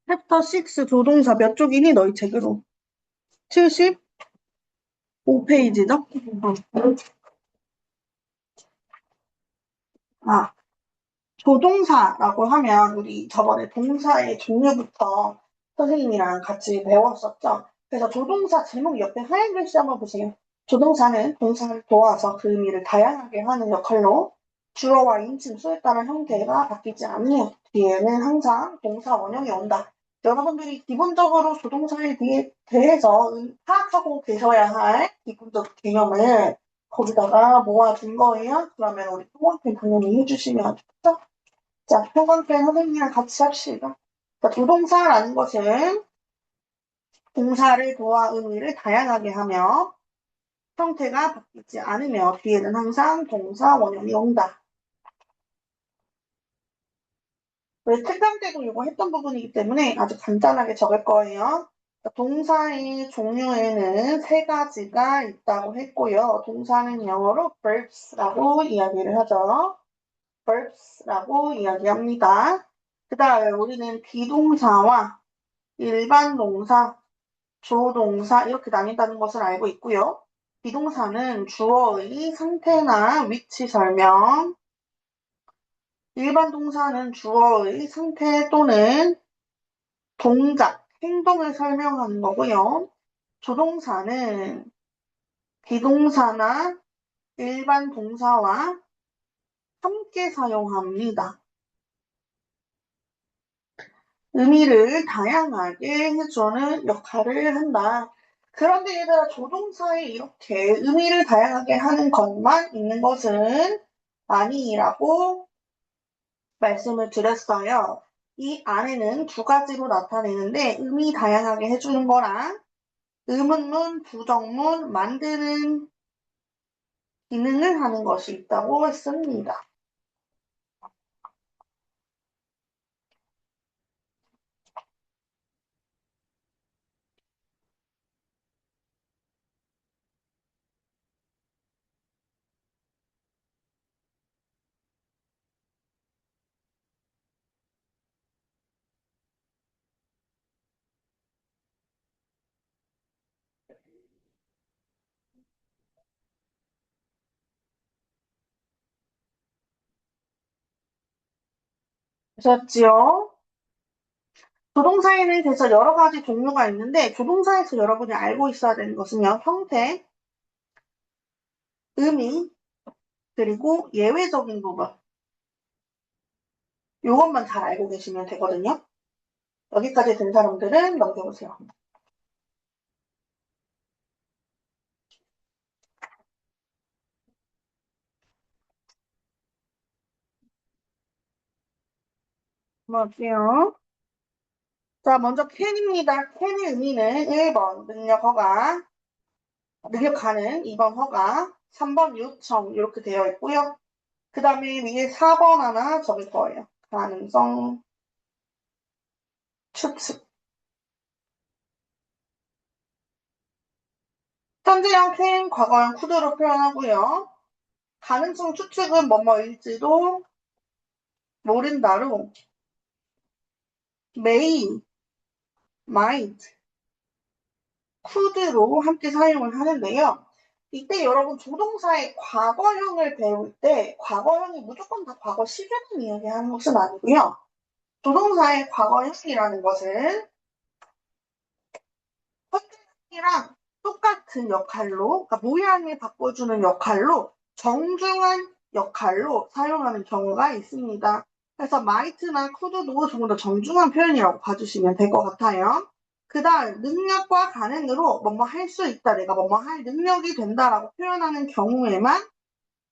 챕터 6 조동사 몇 쪽이니 너희 책으로? 75페이지죠? 아, 조동사라고 하면 우리 저번에 동사의 종류부터 선생님이랑 같이 배웠었죠? 그래서 조동사 제목 옆에 하얀 글씨 한번 보세요. 조동사는 동사를 도와서 그 의미를 다양하게 하는 역할로 주어와 인칭, 수에 따른 형태가 바뀌지 않는 뒤에는 항상 동사 원형이 온다. 여러분들이 기본적으로 조동사에 대해서 파악하고 계셔야 할 기본적 개념을 거기다가 모아둔 거예요. 그러면 우리 토목팀 당연히 해주시면 좋죠? 자, 표건편 선생님이랑 같이 합시다. 자, 조동사라는 것은 동사를 도와 의미를 다양하게 하며 형태가 바뀌지 않으며 뒤에는 항상 동사 원형이 온다. 우리 특강 때도 이거 했던 부분이기 때문에 아주 간단하게 적을 거예요. 동사의 종류에는 세 가지가 있다고 했고요. 동사는 영어로 verbs라고 이야기를 하죠. verbs라고 이야기합니다. 그 다음에 우리는 비동사와 일반 동사, 조동사 이렇게 나뉜다는 것을 알고 있고요. 비동사는 주어의 상태나 위치 설명, 일반 동사는 주어의 상태 또는 동작, 행동을 설명하는 거고요. 조동사는 비동사나 일반 동사와 함께 사용합니다. 의미를 다양하게 해주는 역할을 한다. 그런데 얘들아, 조동사에 이렇게 의미를 다양하게 하는 것만 있는 것은 아니라고 말씀을 드렸어요. 이 안에는 두 가지로 나타내는데 의미 다양하게 해주는 거랑 의문문, 부정문 만드는 기능을 하는 것이 있다고 했습니다. 보셨지요? 조동사에는 그래서 여러 가지 종류가 있는데 조동사에서 여러분이 알고 있어야 되는 것은요. 형태, 의미, 그리고 예외적인 부분. 이것만 잘 알고 계시면 되거든요. 여기까지 된 사람들은 넘겨보세요. 볼게요. 자, 먼저 can입니다. can의 의미는 1번 능력 허가, 능력하는, 2번 허가, 3번 요청 이렇게 되어 있고요. 그 다음에 위에 4번 하나 적을 거예요. 가능성, 추측. 현재형 can, 과거형 could로 표현하고요. 가능성 추측은 뭐뭐일지도 모른다로 may, might, could로 함께 사용을 하는데요. 이때 여러분 조동사의 과거형을 배울 때 과거형이 무조건 다 과거 시제를 이야기하는 것은 아니고요. 조동사의 과거형이라는 것은 현재형이랑 똑같은 역할로, 그러니까 모양을 바꿔주는 역할로 정중한 역할로 사용하는 경우가 있습니다. 그래서 might나 could도 조금 더 정중한 표현이라고 봐주시면 될 것 같아요. 그 다음 능력과 가능으로 뭐뭐 할 수 있다, 내가 뭐뭐 할 능력이 된다라고 표현하는 경우에만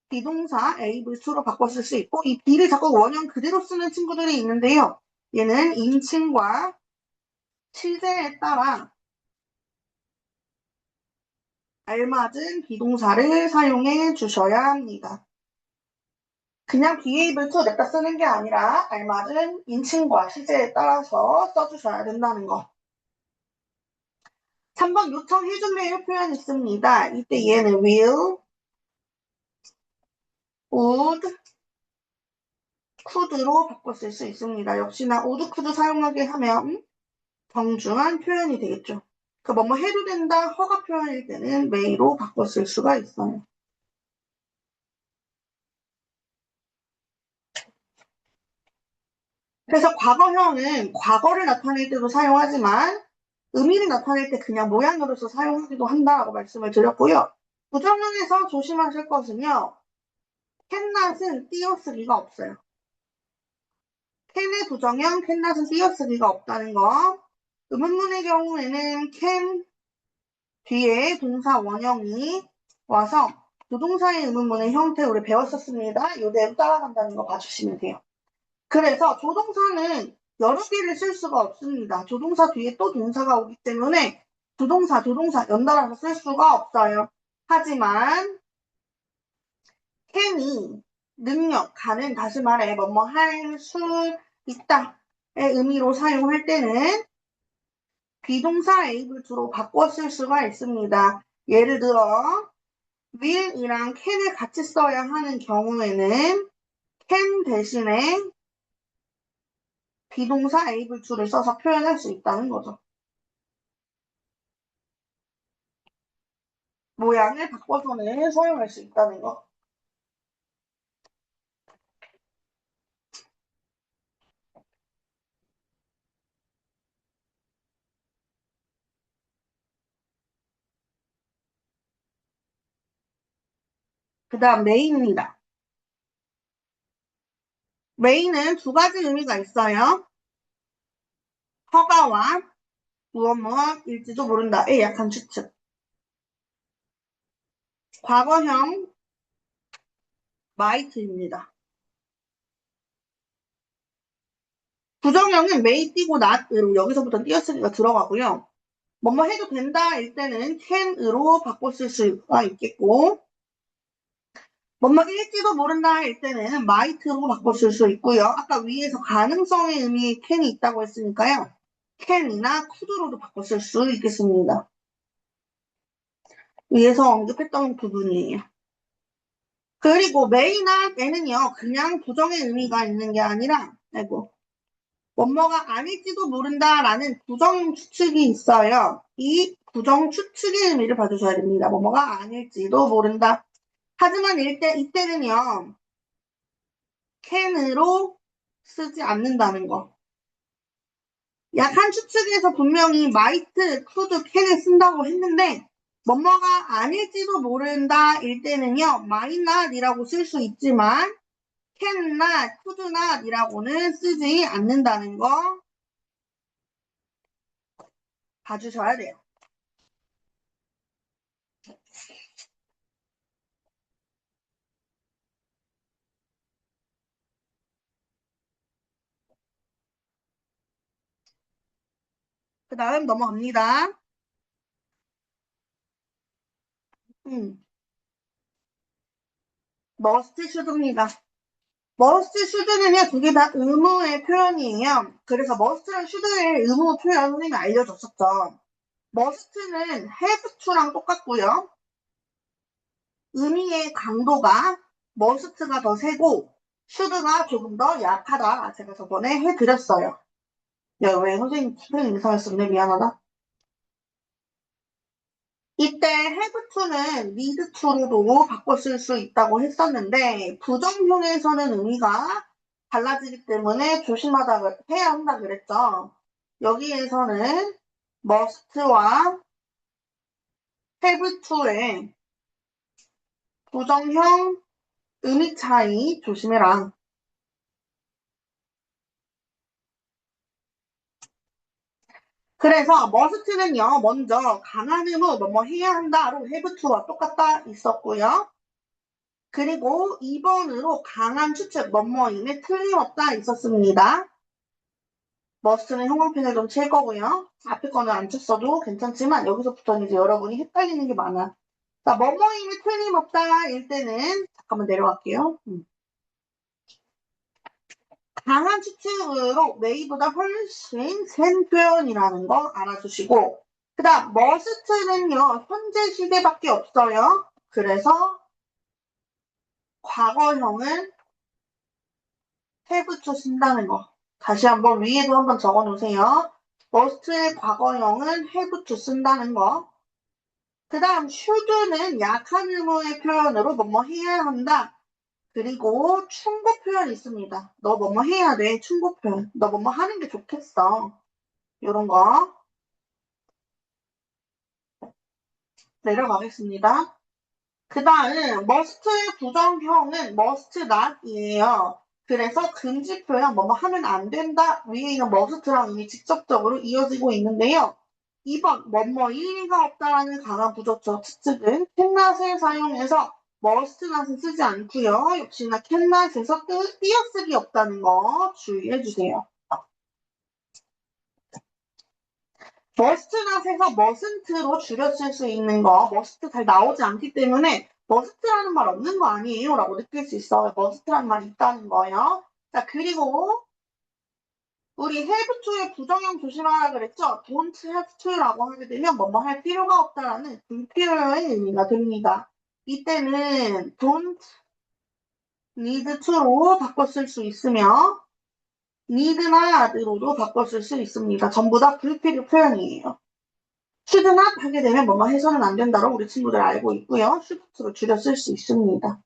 비동사 able to로 바꿔 쓸 수 있고 이 be를 자꾸 원형 그대로 쓰는 친구들이 있는데요. 얘는 인칭과 시제에 따라 알맞은 비동사를 사용해 주셔야 합니다. 그냥 be able to 냅다 쓰는 게 아니라 알맞은 인칭과 시제에 따라서 써주셔야 된다는 거. 3번 요청해줄래요 표현 있습니다. 이때 얘는 will, would, could로 바꿔 쓸 수 있습니다. 역시나 would, could 사용하게 하면 정중한 표현이 되겠죠. 그 뭐뭐 해도 된다 허가 표현일 때는 may로 바꿔 쓸 수가 있어요. 그래서 과거형은 과거를 나타낼 때도 사용하지만 의미를 나타낼 때 그냥 모양으로서 사용하기도 한다라고 말씀을 드렸고요. 부정형에서 조심하실 것은요. 캔낫은 띄어쓰기가 없어요. 캔의 부정형, 캔낫은 띄어쓰기가 없다는 거. 의문문의 경우에는 캔 뒤에 동사 원형이 와서 조동사의 의문문의 형태 우리 배웠었습니다. 이대로 따라간다는 거 봐주시면 돼요. 그래서 조동사는 여러 개를 쓸 수가 없습니다. 조동사 뒤에 또 동사가 오기 때문에 조동사 연달아서 쓸 수가 없어요. 하지만 can이 능력, 가능, 다시 말해 뭐뭐 할 수 있다의 의미로 사용할 때는 비동사 able to로 바꿔 쓸 수가 있습니다. 예를 들어 will이랑 can을 같이 써야 하는 경우에는 can 대신에 비동사 able to를 써서 표현할 수 있다는 거죠. 모양을 바꿔서는 사용할 수 있다는 거. 그 다음 메인입니다. 메인은 두 가지 의미가 있어요. 허가와 무엇일지도 모른다의 약한 추측. 과거형 might입니다. 부정형은 may 띄고 not으로 여기서부터 띄어쓰기가 들어가고요. 뭐뭐 해도 된다일 때는 can으로 바꿔 쓸 수가 있겠고 뭐뭐 일지도 모른다일 때는 might로 바꿔 쓸 수 있고요. 아까 위에서 가능성의 의미의 can이 있다고 했으니까요. can이나 could로도 바꿔 쓸 수 있겠습니다. 위에서 언급했던 부분이에요. 그리고 may나 n은요. 그냥 부정의 의미가 있는 게 아니라 뭐뭐가 아닐지도 모른다라는 부정 추측이 있어요. 이 부정 추측의 의미를 봐주셔야 됩니다. 뭐뭐가 아닐지도 모른다. 하지만 이때는요. can으로 쓰지 않는다는 거. 약한 추측에서 분명히 might, could, can을 쓴다고 했는데 뭐뭐가 아닐지도 모른다일 때는요. might not이라고 쓸 수 있지만 can not, could not이라고는 쓰지 않는다는 거 봐주셔야 돼요. 그 다음 넘어갑니다. must, should입니다. must, should는요, 두 개 다 의무의 표현이에요. 그래서 must랑 should의 의무 표현 선생님이 알려줬었죠. must는 have to랑 똑같고요. 의미의 강도가 must가 더 세고 should가 조금 더 약하다. 제가 저번에 해드렸어요. 야, 왜 선생님 이상했었네. 미안하다. 이때 have to는 need to로도 바꿔 쓸 수 있다고 했었는데 부정형에서는 의미가 달라지기 때문에 조심하다 해야 한다 그랬죠. 여기에서는 must와 have to의 부정형 의미 차이 조심해라. 그래서 must는요, 먼저 강한 의무 뭐뭐 해야 한다로 have to와 똑같다 있었고요. 그리고 2번으로 강한 추측 뭐뭐임에 틀림없다 있었습니다. must는 형광펜을 좀 칠 거고요. 앞에 거는 안 쳤어도 괜찮지만 여기서부터는 이제 여러분이 헷갈리는 게 많아. 자, 뭐뭐임에 틀림없다일 때는 잠깐만 내려갈게요. 강한 추측으로 may보다 훨씬 센 표현이라는 거 알아주시고 그 다음 must는요 현재 시대밖에 없어요. 그래서 과거형은 have to 쓴다는 거 다시 한번 위에도 한번 적어 놓으세요. must의 과거형은 have to 쓴다는 거. 그 다음 should는 약한 의무의 표현으로 뭐뭐 해야 한다. 그리고 충고 표현이 있습니다. 너 뭐뭐 해야 돼. 충고 표현. 너 뭐뭐 하는 게 좋겠어. 이런 거 내려가겠습니다. 그 다음 must의 부정형은 must not이에요. 그래서 금지 표현 뭐뭐 하면 안 된다 위에 있는 must랑 이미 직접적으로 이어지고 있는데요. 2번 뭐뭐 일리가 없다라는 강한 부적절 특징은 캔낫을 사용해서 must not은 쓰지 않고요. 역시나 캔낫에서 띄어쓰기 없다는 거 주의해 주세요. must not에서 mustn't로 줄여 쓸 수 있는 거 must 잘 나오지 않기 때문에 must라는 말 없는 거 아니에요? 라고 느낄 수 있어요. must라는 말이 있다는 거예요. 자, 그리고 우리 have to의 부정형 조심하라 그랬죠? don't have to라고 하게 되면 뭐뭐 할 필요가 없다라는 불필요의 의미가 됩니다. 이때는 don't need to로 바꿔 쓸 수 있으며 need not로도 바꿔 쓸 수 있습니다. 전부 다 불필요 표현이에요. should not 하게 되면 뭐뭐 해서는 안 된다로 우리 친구들 알고 있고요. should로 줄여 쓸 수 있습니다.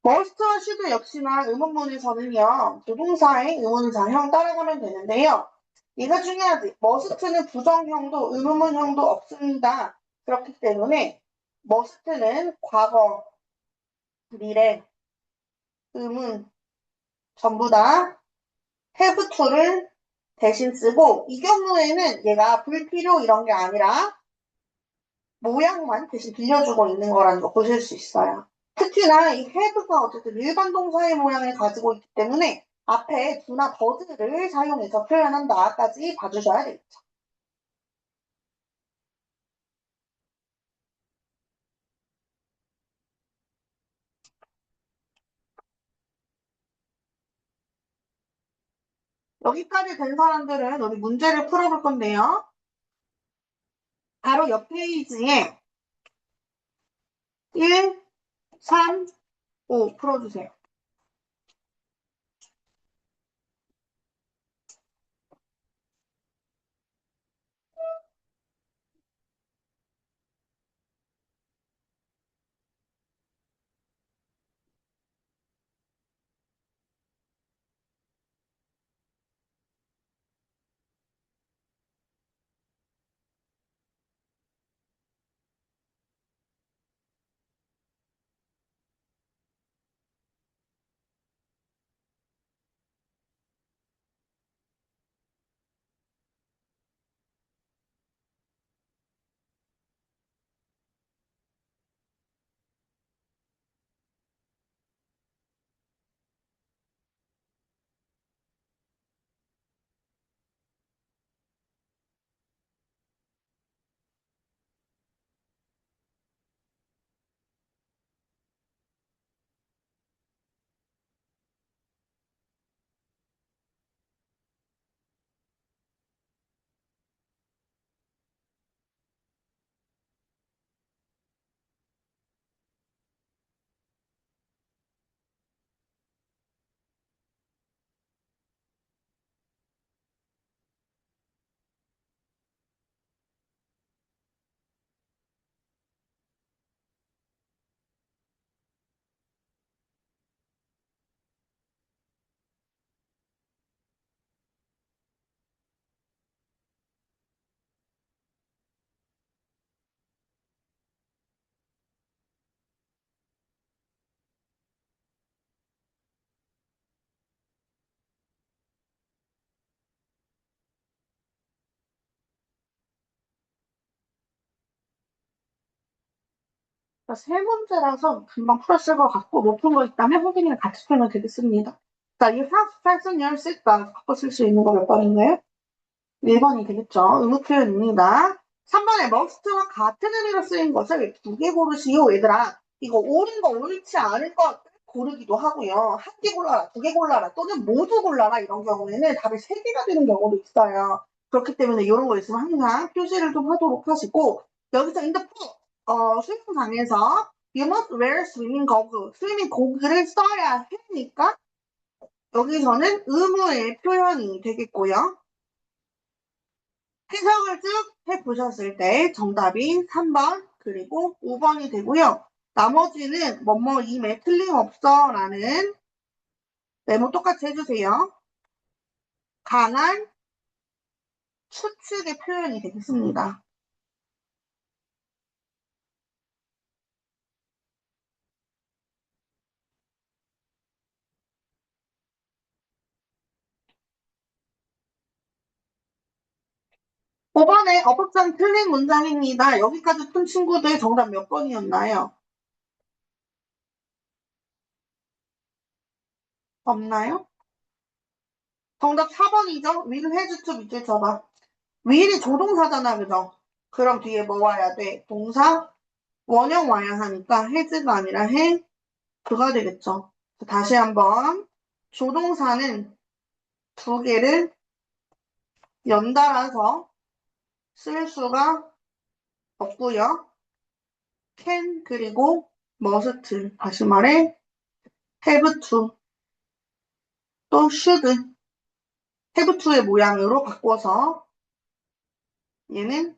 must와 should 역시나 의문문에서는요. 조동사의 의문사형 따라가면 되는데요. 이거 중요하지. must는 부정형도 의문문형도 없습니다. 그렇기 때문에 must는 과거, 미래, 의문 전부 다 have to를 대신 쓰고 이 경우에는 얘가 불필요 이런 게 아니라 모양만 대신 빌려주고 있는 거라는 거 보실 수 있어요. 특히나 이 have가 어쨌든 일반 동사의 모양을 가지고 있기 때문에 앞에 do나 does를 사용해서 표현한다까지 봐주셔야 되겠죠. 여기까지 된 사람들은 우리 문제를 풀어볼 건데요. 바로 옆 페이지에 1, 3, 5 풀어주세요. 세 문제라서 금방 풀었을 것 같고 못 푼 거 있다면 선생님이 같이 풀면 되겠습니다. 자, 이 have, has은 열 쓸까 바꿔 쓸 수 있는 거 몇 번인가요? 1번이 되겠죠. 의무 표현입니다. 3번에 must와 같은 의미로 쓰인 것을 두 개 고르시오. 얘들아, 이거 옳은 거, 옳지 않은 것 고르기도 하고요. 한 개 골라라, 두 개 골라라, 또는 모두 골라라 이런 경우에는 답이 세 개가 되는 경우도 있어요. 그렇기 때문에 이런 거 있으면 항상 표시를 좀 하도록 하시고 여기서 in the pool, 수영장에서 you must wear swimming goggles, 스위밍 고글을 써야 하니까 여기서는 의무의 표현이 되겠고요. 해석을 쭉 해보셨을 때 정답이 3번 그리고 5번이 되고요. 나머지는 뭐뭐 임에 틀림없어 라는 메모 똑같이 해주세요. 강한 추측의 표현이 되겠습니다. 5번에 어법상 틀린 문장입니다. 여기까지 푼 친구들 정답 몇 번이었나요? 없나요? 정답 4번이죠? will has to 밑줄 쳐봐. will이 조동사잖아, 그죠? 그럼 뒤에 뭐 와야 돼? 동사, 원형 와야 하니까 has가 아니라 해, 그가 되겠죠. 다시 한번 조동사는 두 개를 연달아서 쓸 수가 없고요. can 그리고 must 다시 말해 have to 또 should have to의 모양으로 바꿔서 얘는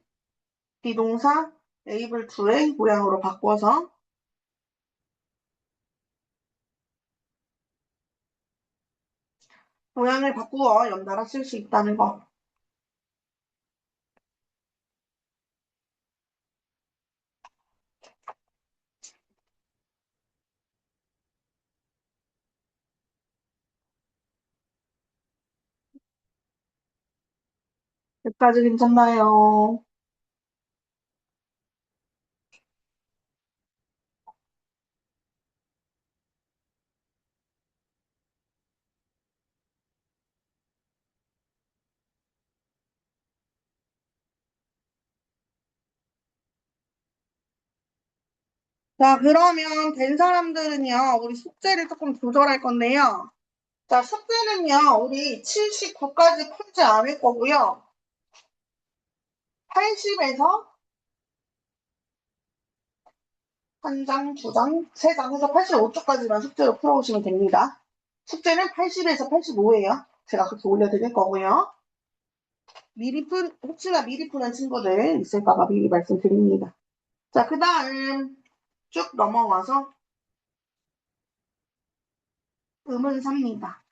비동사 able to의 모양으로 바꿔서 모양을 바꾸어 연달아 쓸 수 있다는 거. 여기까지 괜찮나요? 자, 그러면 된 사람들은요, 우리 숙제를 조금 조절할 건데요. 자, 숙제는요, 우리 79까지 풀지 않을 거고요. 80에서 한 장, 두 장, 세 장 해서 85쪽까지만 숙제로 풀어오시면 됩니다. 숙제는 80에서 85예요. 제가 그렇게 올려드릴 거고요. 혹시나 미리 푸는 친구들 있을까봐 미리 말씀드립니다. 자, 그 다음 쭉 넘어와서 의문사입니다.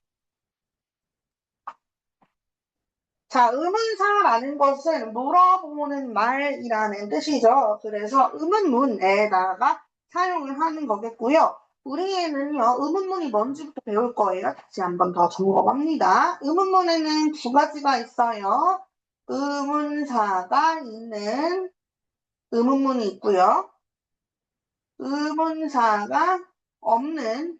자, 의문사라는 것은 물어보는 말이라는 뜻이죠. 그래서 의문문에다가 사용을 하는 거겠고요. 우리에는요, 의문문이 뭔지부터 배울 거예요. 다시 한번 더 점검합니다. 의문문에는 두 가지가 있어요. 의문사가 있는 의문문이 있고요. 의문사가 없는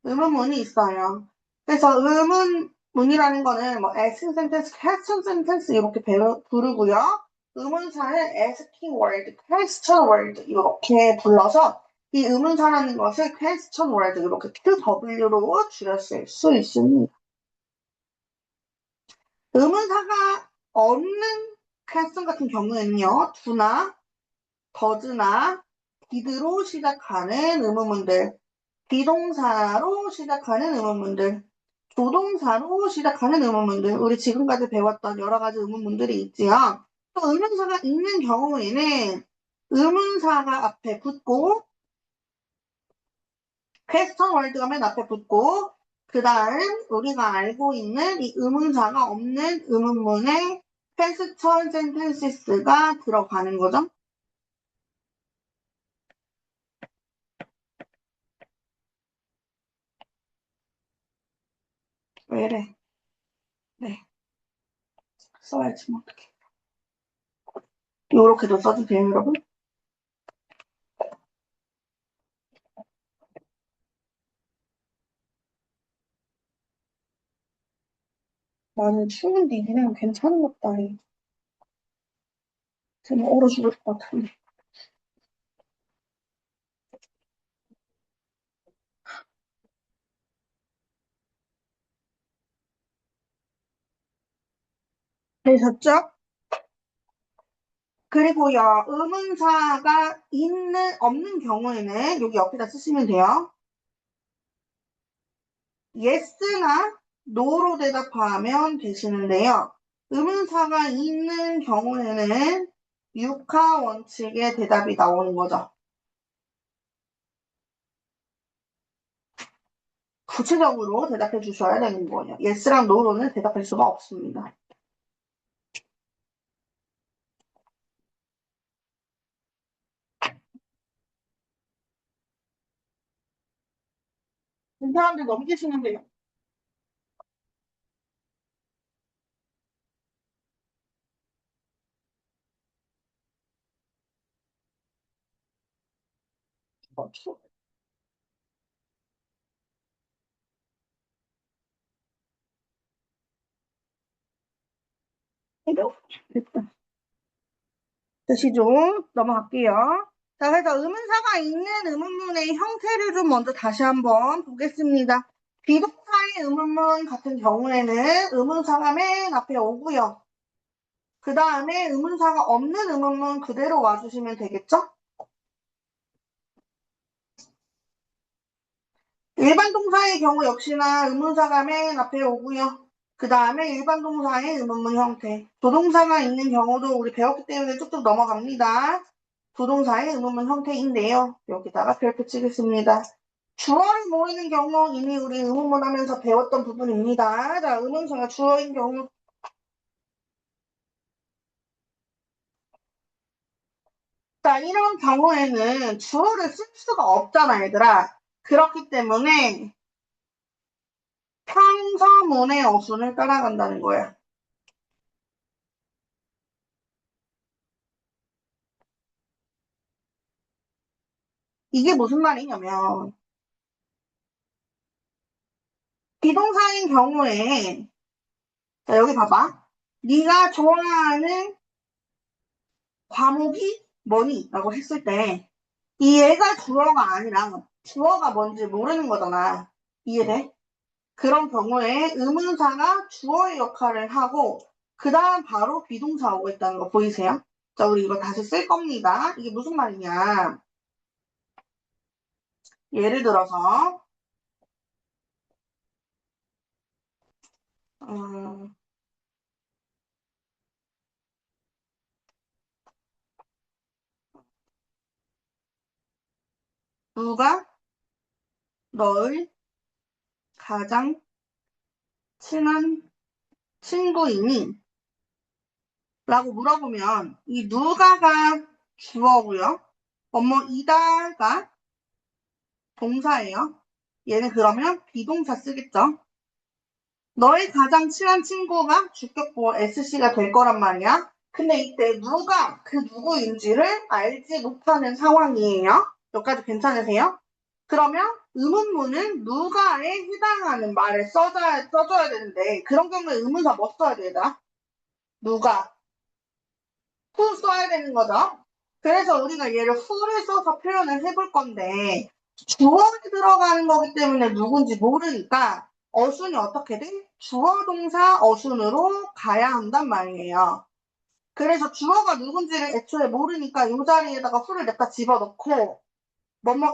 의문문이 있어요. 그래서 의문문이라는 거는 뭐 asking sentence, question sentence 이렇게 부르고요. 의문사는 asking word, question word 이렇게 불러서 이 의문사라는 것을 question word 이렇게 QW로 줄였을 수 있습니다. 의문사가 없는 question 같은 경우에는요. do나 does나 did로 시작하는 의문문들 비동사로 시작하는 의문문들, 조동사로 시작하는 의문문들, 우리 지금까지 배웠던 여러 가지 의문문들이 있지요. 또 의문사가 있는 경우에는 의문사가 앞에 붙고, 퀘스천 월드가 맨 앞에 붙고, 그 다음 우리가 알고 있는 이 의문사가 없는 의문문에 퀘스천 센텐시스가 들어가는 거죠. 왜 이래? 네, 써야지 뭐 어떡해. 요렇게도 써주세요, 여러분. 나는 추운 디기는 괜찮은 것 같다. 지금 얼어 죽을 것 같은데. 되셨죠? 그리고요, 의문사가 없는 경우에는 여기 옆에다 쓰시면 돼요. yes나 no로 대답하면 되시는데요. 의문사가 있는 경우에는 육하 원칙의 대답이 나오는 거죠. 구체적으로 대답해 주셔야 되는 거예요. yes랑 no로는 대답할 수가 없습니다. 이 사람들 넘기시면 돼요. 됐다. 다시 좀 넘어갈게요. 자, 그래서 의문사가 있는 의문문의 형태를 좀 먼저 다시 한번 보겠습니다. 비동사의 의문문 같은 경우에는 의문사가 맨 앞에 오고요. 그 다음에 의문사가 없는 의문문 그대로 와주시면 되겠죠? 일반 동사의 경우 역시나 의문사가 맨 앞에 오고요. 그 다음에 일반 동사의 의문문 형태. 조동사가 있는 경우도 우리 배웠기 때문에 쭉쭉 넘어갑니다. 조동사의 의문문 형태인데요. 여기다가 별표 치겠습니다. 주어를 모르는 경우 이미 우리 의문문 하면서 배웠던 부분입니다. 자, 의문사가 주어인 경우. 자, 이런 경우에는 주어를 쓸 수가 없잖아, 얘들아. 그렇기 때문에 평서문의 어순을 따라간다는 거야. 이게 무슨 말이냐면 비동사인 경우에 자, 여기 봐봐. 네가 좋아하는 과목이 뭐니? 라고 했을 때 이 얘가 주어가 아니라 주어가 뭔지 모르는 거잖아. 이해돼? 그런 경우에 의문사가 주어의 역할을 하고 그 다음 바로 비동사 오고 있다는 거 보이세요? 자, 우리 이거 다시 쓸 겁니다. 이게 무슨 말이냐? 예를 들어서 음, 누가 너의 가장 친한 친구이니? 라고 물어보면 이 누가가 주어고요. 이다가 동사예요. 얘는 그러면 비동사 쓰겠죠. 너의 가장 친한 친구가 주격보어 SC가 될 거란 말이야. 근데 이때 누가 그 누구인지를 알지 못하는 상황이에요. 여기까지 괜찮으세요? 그러면 의문문은 누가에 해당하는 말을 써줘야 되는데 그런 경우에 의문사 뭐 써야 되나? 누가 who 써야 되는 거죠. 그래서 우리가 얘를 who를 써서 표현을 해볼 건데 주어에 들어가는 거기 때문에 누군지 모르니까 어순이 어떻게 돼? 주어 동사 어순으로 가야 한단 말이에요. 그래서 주어가 누군지를 애초에 모르니까 이 자리에다가 who를 냅다 집어넣고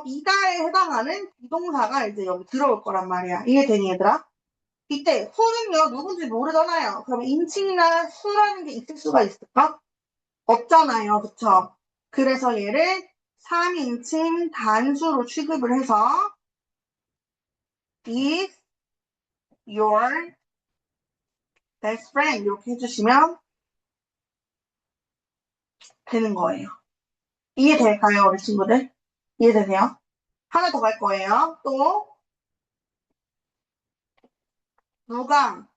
이다에 해당하는 비동사가 이제 여기 들어올 거란 말이야. 이해되니 얘들아? 이때 who는요 누군지 모르잖아요. 그럼 인칭이나 who라는 게 있을 수가 있을까? 없잖아요. 그쵸? 그래서 얘를 3인칭 단수로 취급을 해서 is your best friend 이렇게 해주시면 되는 거예요. 이해될까요, 우리 친구들? 이해되세요? 하나 더 갈 거예요. 또 누가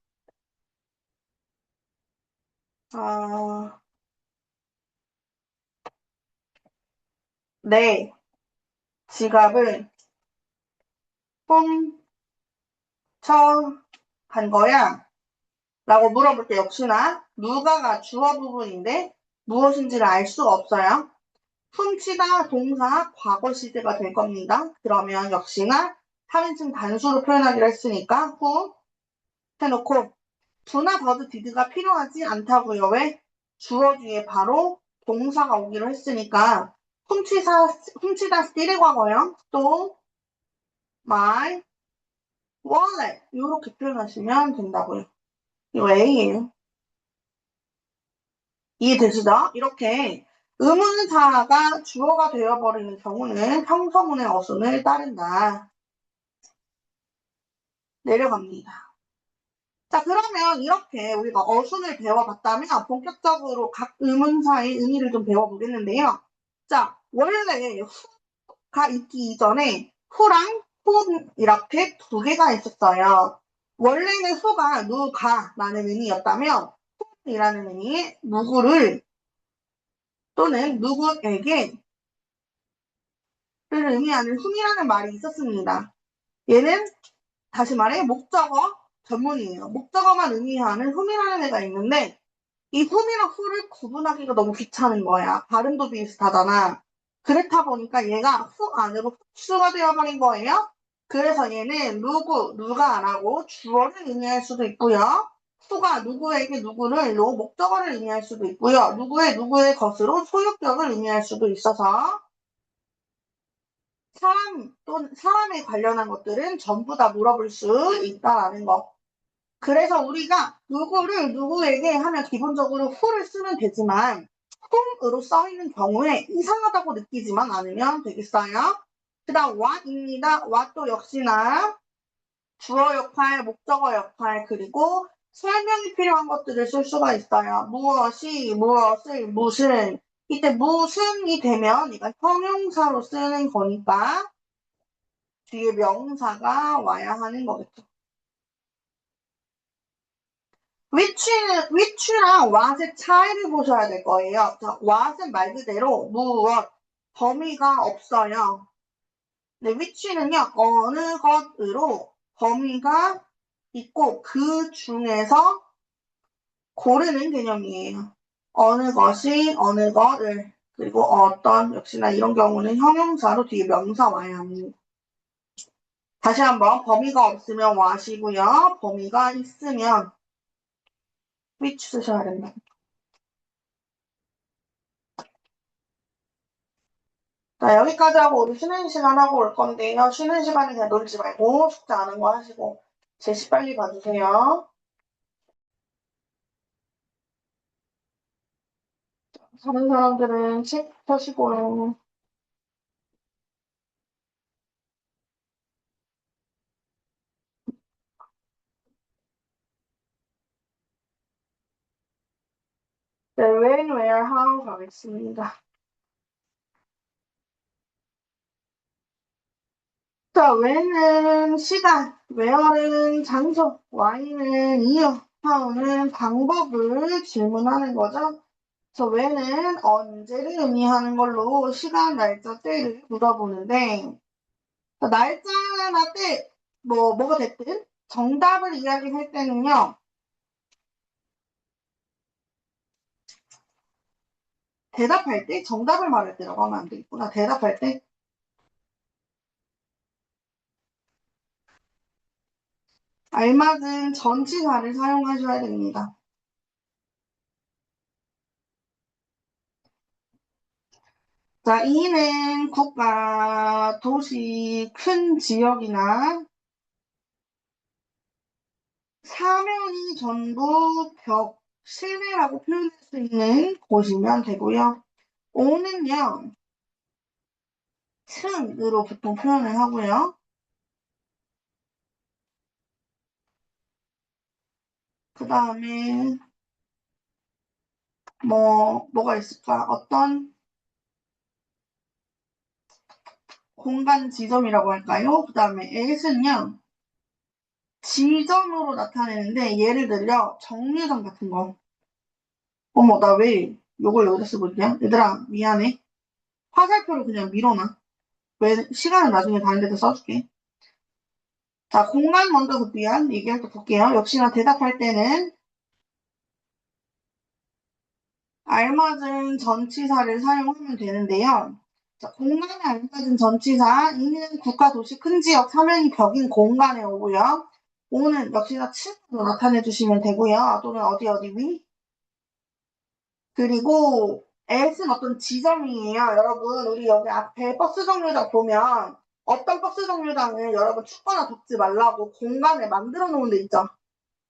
어, 내 지갑을 훔쳐간 거야? 라고 물어볼 때 역시나 누가가 주어 부분인데 무엇인지를 알 수가 없어요. 훔치다 동사 과거 시제가 될 겁니다. 그러면 역시나 3인칭 단수로 표현하기로 했으니까 who 해놓고 do나 does, did가 필요하지 않다고요. 왜? 주어 뒤에 바로 동사가 오기로 했으니까 훔치다 steal의 과거형 또 my wallet 이렇게 표현하시면 된다고요. 이거 A예요. 이해되시죠? 이렇게 의문사가 주어가 되어버리는 경우는 평서문의 어순을 따른다. 내려갑니다. 자, 그러면 이렇게 우리가 어순을 배워봤다면 본격적으로 각 의문사의 의미를 좀 배워보겠는데요. 자, 원래 후가 있기 이전에 후랑 혼 이렇게 두 개가 있었어요. 원래는 후가 누가라는 의미였다면 혼이라는 의미의 누구를 또는 누구에게 를 의미하는 흠이라는 말이 있었습니다. 얘는 다시 말해 목적어 전문이에요. 목적어만 의미하는 흠이라는 애가 있는데 이 흠이랑 후를 구분하기가 너무 귀찮은 거야. 발음도 비슷하잖아. 그렇다 보니까 얘가 후 안으로 흡수가 되어버린 거예요. 그래서 얘는 누가 안 하고 주어를 의미할 수도 있고요. 후가 누구에게 누구를로 목적어를 의미할 수도 있고요. 누구의 것으로 소유격을 의미할 수도 있어서 사람 또는 사람에 관련한 것들은 전부 다 물어볼 수 있다라는 거. 그래서 우리가 누구를 누구에게 하면 기본적으로 who를 쓰면 되지만 whom으로 써있는 경우에 이상하다고 느끼지만 않으면 되겠어요. 그 다음 what입니다. what도 역시나 주어 역할, 목적어 역할, 그리고 설명이 필요한 것들을 쓸 수가 있어요. 무엇이, 무엇을, 무슨. 이때 무슨이 되면 이건 형용사로 쓰는 거니까 뒤에 명사가 와야 하는 거겠죠. which랑 what의 차이를 보셔야 될 거예요. 자, what은 말 그대로 무엇, 범위가 없어요. 네, which는요, 어느 것으로 범위가 있고 그 중에서 고르는 개념이에요. 어느 것이 어느 것을 그리고 어떤 역시나 이런 경우는 형용사로 뒤에 명사 와야 합니다. 다시 한번 범위가 없으면 what이고요. 범위가 있으면 which 쓰셔야 된다. 자, 여기까지 하고 우리 쉬는 시간 하고 올 건데요. 쉬는 시간에 그냥 놀지 말고 숙제 안 한 거 하시고 제시 빨리 봐주세요. 다른 사람들은 책 펴시고요. 네, when, where, how 가겠습니다. 자, when은 시간, where는 장소, why는 이유, how는 방법을 질문하는 거죠. 그래서 when은 언제를 의미하는 걸로 시간, 날짜, 때를 물어보는데 날짜나 때, 뭐가 됐든 정답을 이야기할 때는요. 대답할 때 정답을 말할 때라고 하면 안 되겠구나. 대답할 때 알맞은 전치사를 사용하셔야 됩니다. 자, 이는 국가, 도시, 큰 지역이나 사면이 전부 벽, 실내라고 표현할 수 있는 곳이면 되고요. 오는요, 층으로 보통 표현을 하고요. 그 다음에 뭐가 있을까? 어떤 공간 지점이라고 할까요? 그 다음에 at은요, 지점으로 나타내는데, 예를 들려, 정류장 같은 거. 어머, 나 왜 이걸 여기다 쓰고 있냐? 얘들아, 미안해. 화살표를 그냥 밀어놔. 왜, 시간은 나중에 다른 데다 써줄게. 자, 공간 먼저 미안, 얘기할 때 볼게요. 역시나 대답할 때는 알맞은 전치사를 사용하면 되는데요. 자, 공간에 알맞은 전치사, 이는 국가, 도시, 큰 지역, 사면이 벽인 공간에 오고요. 오는 역시나 층으로 나타내 주시면 되고요. 또는 어디 위. 그리고 S는 어떤 지점이에요. 여러분, 우리 여기 앞에 버스 정류장 보면 어떤 버스 정류장은 여러분 춥거나 덥지 말라고 공간에 만들어 놓은 데 있죠.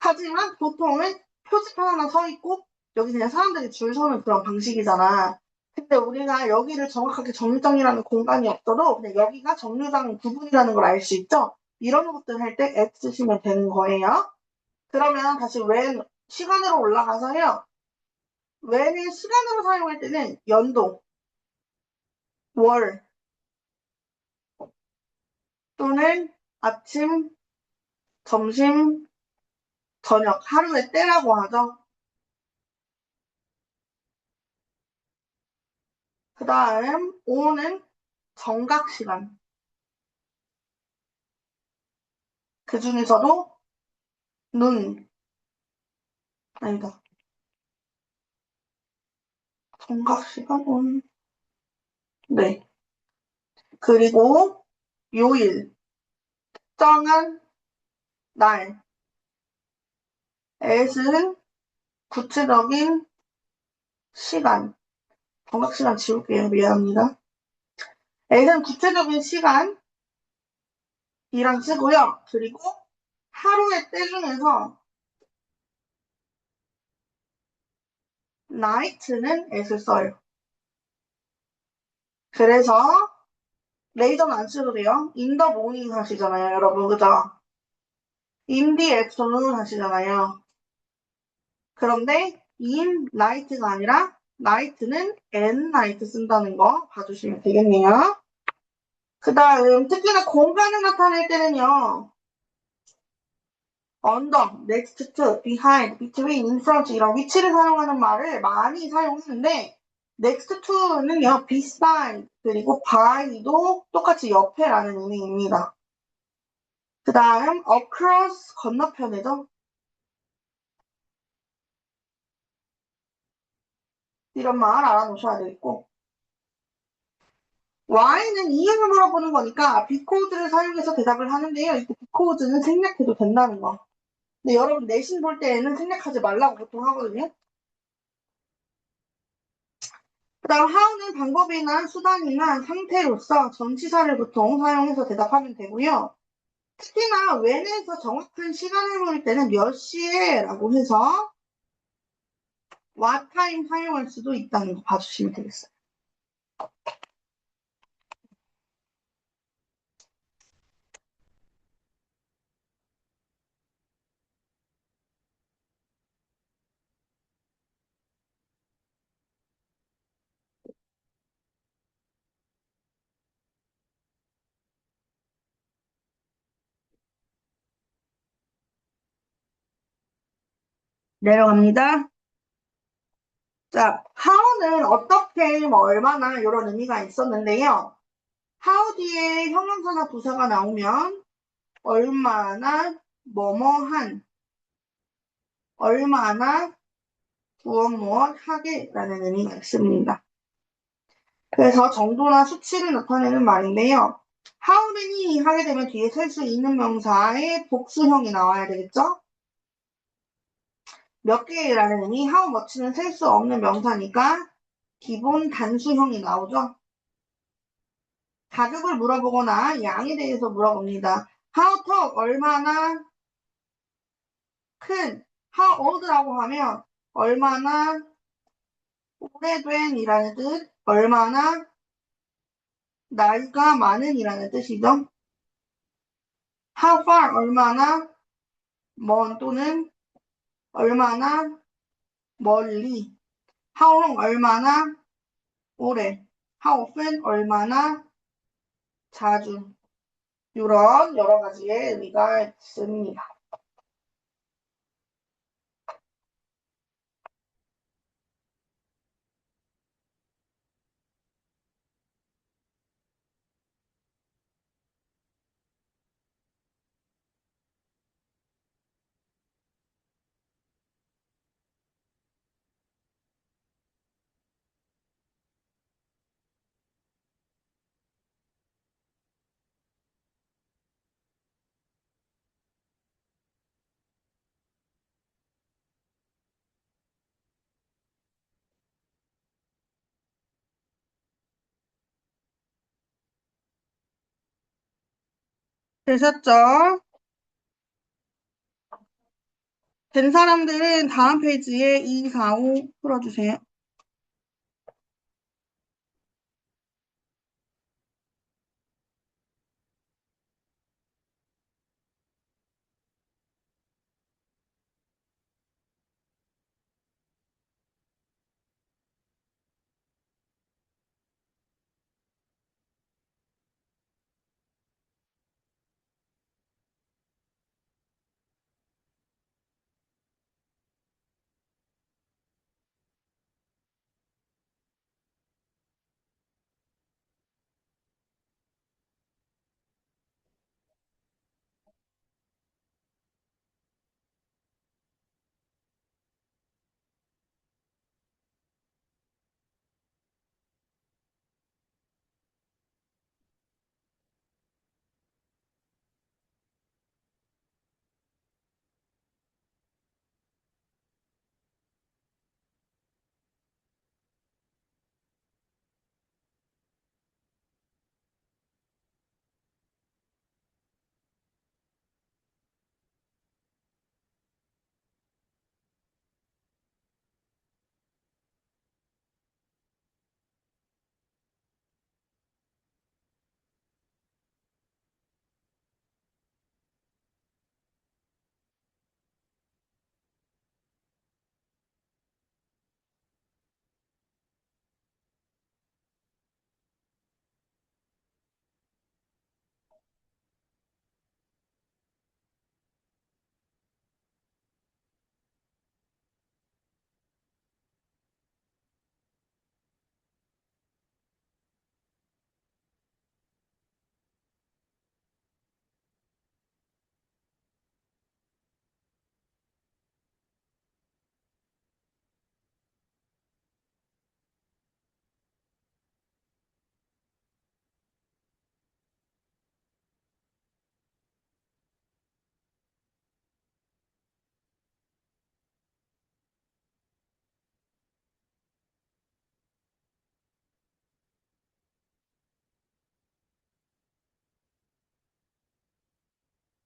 하지만 보통은 표지판 하나 서 있고 여기 그냥 사람들이 줄 서는 그런 방식이잖아. 근데 우리가 여기를 정확하게 정류장이라는 공간이 없어도 그냥 여기가 정류장 부분이라는 걸 알 수 있죠? 이런 것들 할 때 at 쓰시면 되는 거예요. 그러면 다시 when 시간으로 올라가서요. when을 시간으로 사용할 때는 연도, 월 또는 아침, 점심, 저녁, 하루의 때라고 하죠. 그 다음 오는 정각 시간. 그 중에서도 눈, 아니다. 정각 시간 온. 네. 그리고 요일, 특정한 날, 앳은 구체적인 시간. 정각 시간 지울게요. 미안합니다. 앳은 구체적인 시간이랑 쓰고요. 그리고 하루의 때 중에서 night는 s를 써요. 그래서 레이저는 안 쓰도 돼요. in the morning 하시잖아요, 여러분. 그죠? in the afternoon 하시잖아요. 그런데 in night가 아니라 night는 at night 쓴다는 거 봐주시면 되겠네요. 그 다음 특히나 공간을 나타낼 때는요. under, next to, behind, between, in front 이런 위치를 사용하는 말을 많이 사용하는데 next to는요. beside 그리고 by도 똑같이 옆에라는 의미입니다. 그 다음 across 건너편이죠. 이런 말 알아놓으셔야 되겠고 Y는 이유를 물어보는 거니까 비코즈를 사용해서 대답을 하는데요. 이 비코즈는 생략해도 된다는 거. 근데 여러분 내신 볼 때에는 생략하지 말라고 보통 하거든요. 그 다음 how는 방법이나 수단이나 상태로서 전치사를 보통 사용해서 대답하면 되고요. 특히나 when에서 정확한 시간을 물을 때는 몇 시에 라고 해서 what time 사용할 수도 있다는 거 봐주시면 되겠어요. 내려갑니다. 자, how는 어떻게, 뭐, 얼마나, 이런 의미가 있었는데요. how 뒤에 형용사나 부사가 나오면, 얼마나, 뭐뭐한, 얼마나, 무엇 하게라는 의미가 있습니다. 그래서 정도나 수치를 나타내는 말인데요. how many 하게 되면 뒤에 셀 수 있는 명사의 복수형이 나와야 되겠죠? 몇 개라는 의미, how much는 셀 수 없는 명사니까 기본 단수형이 나오죠. 가격을 물어보거나 양에 대해서 물어봅니다. How tall, 얼마나 큰, how old라고 하면 얼마나 오래된이라는 뜻, 얼마나 나이가 많은이라는 뜻이죠. How far, 얼마나 먼 또는 얼마나 멀리. How long, 얼마나 오래. How often, 얼마나 자주. 이런 여러 가지의 의미가 있습니다. 되셨죠? 된 사람들은 다음 페이지에 2, 4, 5 풀어주세요.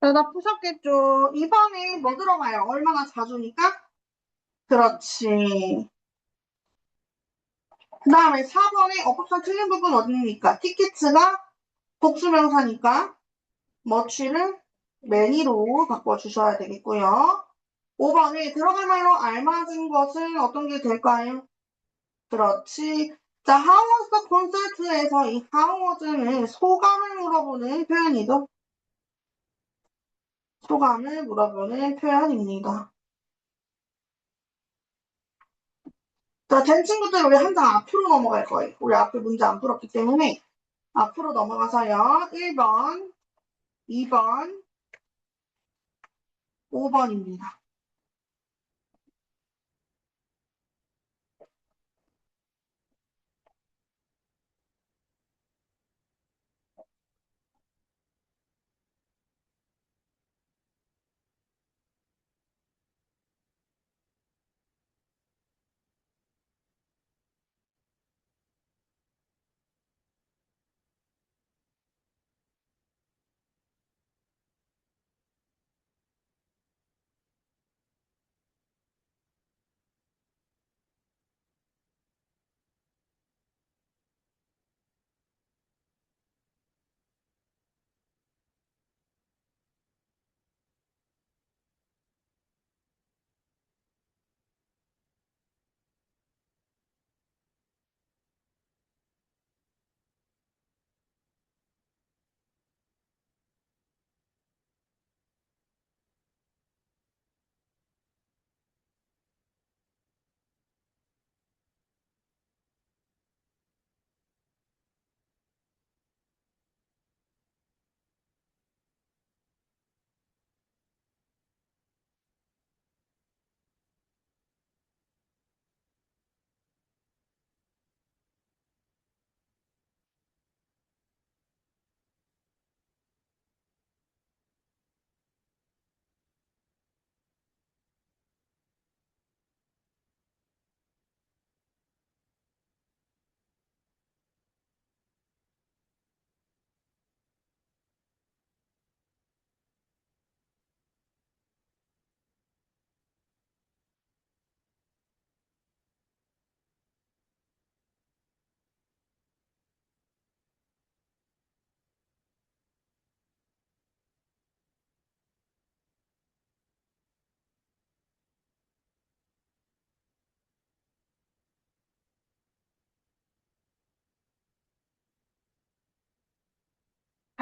다 푸셨겠죠? 이번에 뭐 들어가요? 얼마나 자주니까? 그렇지. 그 다음에 4번에 어법상 틀린 부분 어딥니까? 티켓츠가 복수명사니까 머치를 매니로 바꿔주셔야 되겠고요. 5번에 들어갈 말로 알맞은 것은 어떤 게 될까요? 그렇지. 자, How was the concert에서 이 How was는 소감을 물어보는 표현이죠. 소감을 물어보는 표현입니다. 자, 된 친구들 우리 한 장 앞으로 넘어갈 거예요. 우리 앞에 문제 안 풀었기 때문에 앞으로 넘어가서요. 1번, 2번, 5번입니다.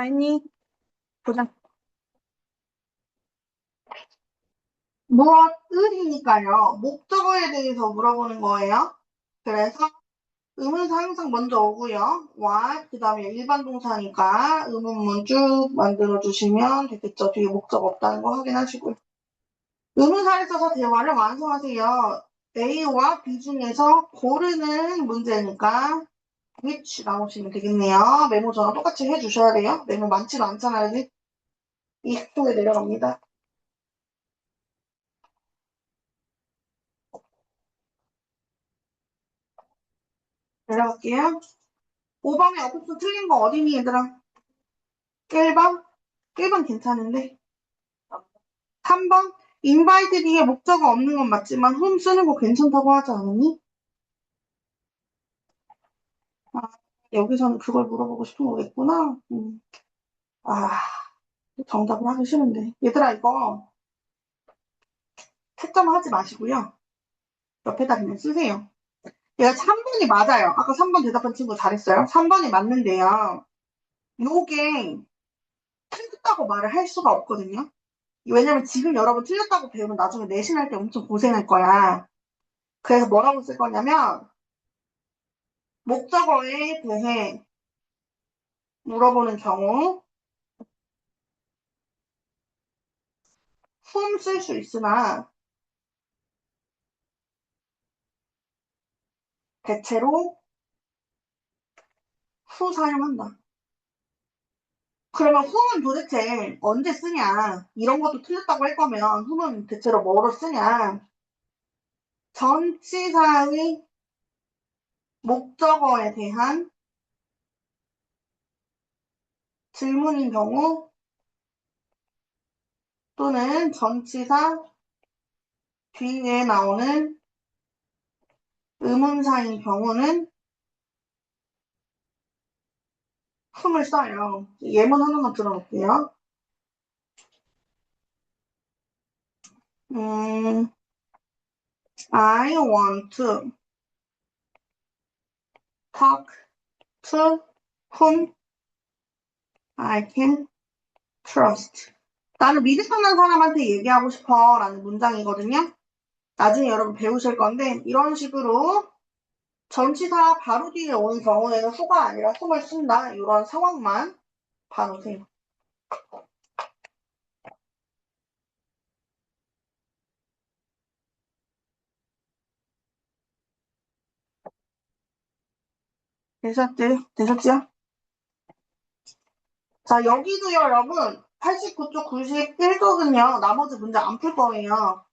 다 했니? 보자. 무엇을이니까요. 목적어에 대해서 물어보는 거예요. 그래서 의문사 항상 먼저 오고요. what, 그 다음에 일반 동사니까 의문문 쭉 만들어주시면 되겠죠. 뒤에 목적 없다는 거 확인하시고요. 의문사를 써서 대화를 완성하세요. A와 B 중에서 고르는 문제니까 which 나오시면 되겠네요. 메모 저랑 똑같이 해주셔야 돼요. 메모 많지도 않잖아요. 이제 20초에 내려갑니다. 내려갈게요. 5번에 어플스 틀린 거 어디니 얘들아? 1번? 1번 괜찮은데. 3번? 인바이트 뒤에 목적어 없는 건 맞지만 홈 쓰는 거 괜찮다고 하지 않았니? 아, 여기서는 그걸 물어보고 싶은 거겠구나. 아, 정답을 하기 싫은데. 얘들아 이거 채점하지 마시고요. 옆에다 그냥 쓰세요. 얘가 3번이 맞아요. 아까 3번 대답한 친구 잘했어요. 3번이 맞는데요. 요게 틀렸다고 말을 할 수가 없거든요. 왜냐면 지금 여러분 틀렸다고 배우면 나중에 내신할 때 엄청 고생할 거야. 그래서 뭐라고 쓸 거냐면 목적어에 대해 물어보는 경우 whom 쓸 수 있으나 대체로 who 사용한다. 그러면 whom은 도대체 언제 쓰냐? 이런 것도 틀렸다고 할 거면 whom은 대체로 뭐로 쓰냐? 전치사의 목적어에 대한 질문인 경우 또는 전치사 뒤에 나오는 의문사인 경우는 whom을 써요. 예문 하나만 들어놓을게요. I want to talk to whom I can trust. 나는 믿을 만한 사람한테 얘기하고 싶어 라는 문장이거든요. 나중에 여러분 배우실 건데 이런 식으로 전치사 바로 뒤에 오는 경우에는 who가 아니라 whom을 쓴다. 이런 상황만 봐놓으세요. 되셨죠? 자, 여기도 여러분 89쪽 91쪽은요. 나머지 문제 안 풀 거예요.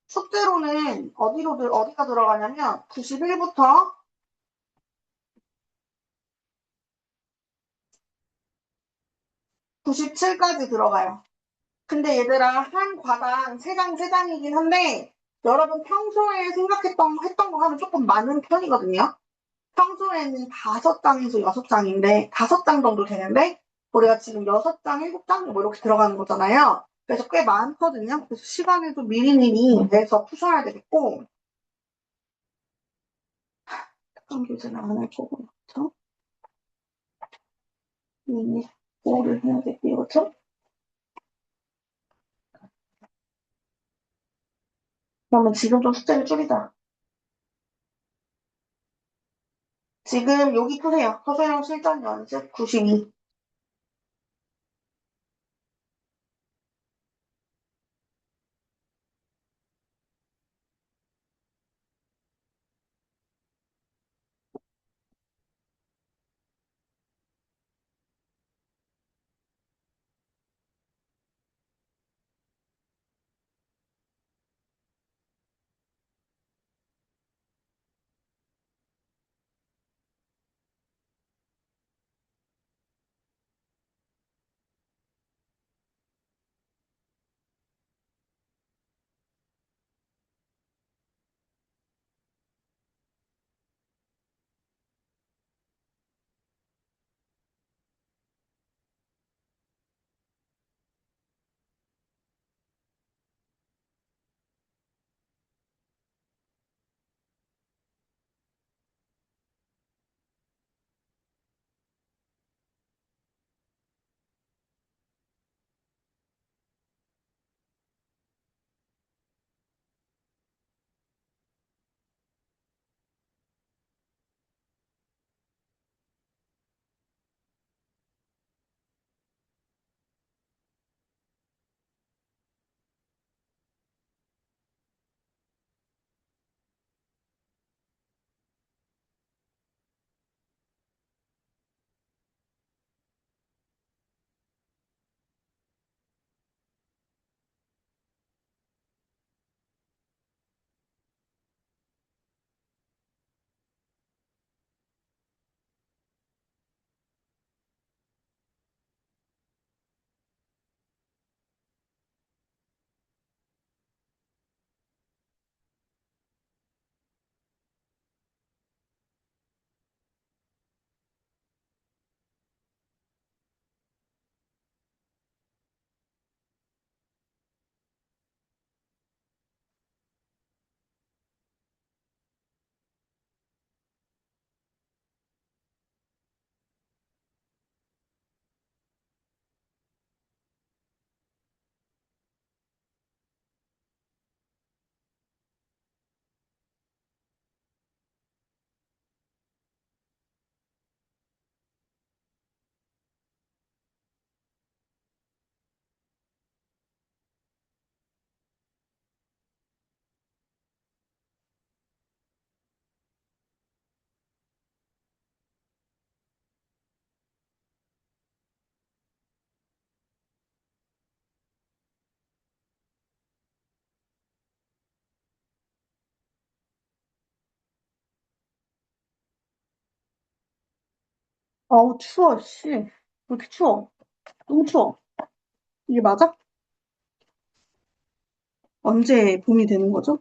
숙제로는 어디가 들어가냐면 91부터 97까지 들어가요. 근데 얘들아 한 과당 3장 이긴 한데 여러분 평소에 했던 거 하면 조금 많은 편이거든요. 평소에는 5장에서 6장인데 5장 정도 되는데 우리가 지금 6장, 7장 뭐 이렇게 들어가는 거잖아요. 그래서 꽤 많거든요. 그래서 시간을 좀 미리미리 내서 푸셔야 되겠고 특강 교재는 안 할 거고 그렇죠? 미니 5를 해야 되고요. 그렇죠? 그러면 지금 좀 숙제를 줄이자. 지금 여기 푸세요. 서술형 실전 연습 92. 아우, 추워, 씨. 왜 이렇게 추워? 너무 추워. 이게 맞아? 언제 봄이 되는 거죠?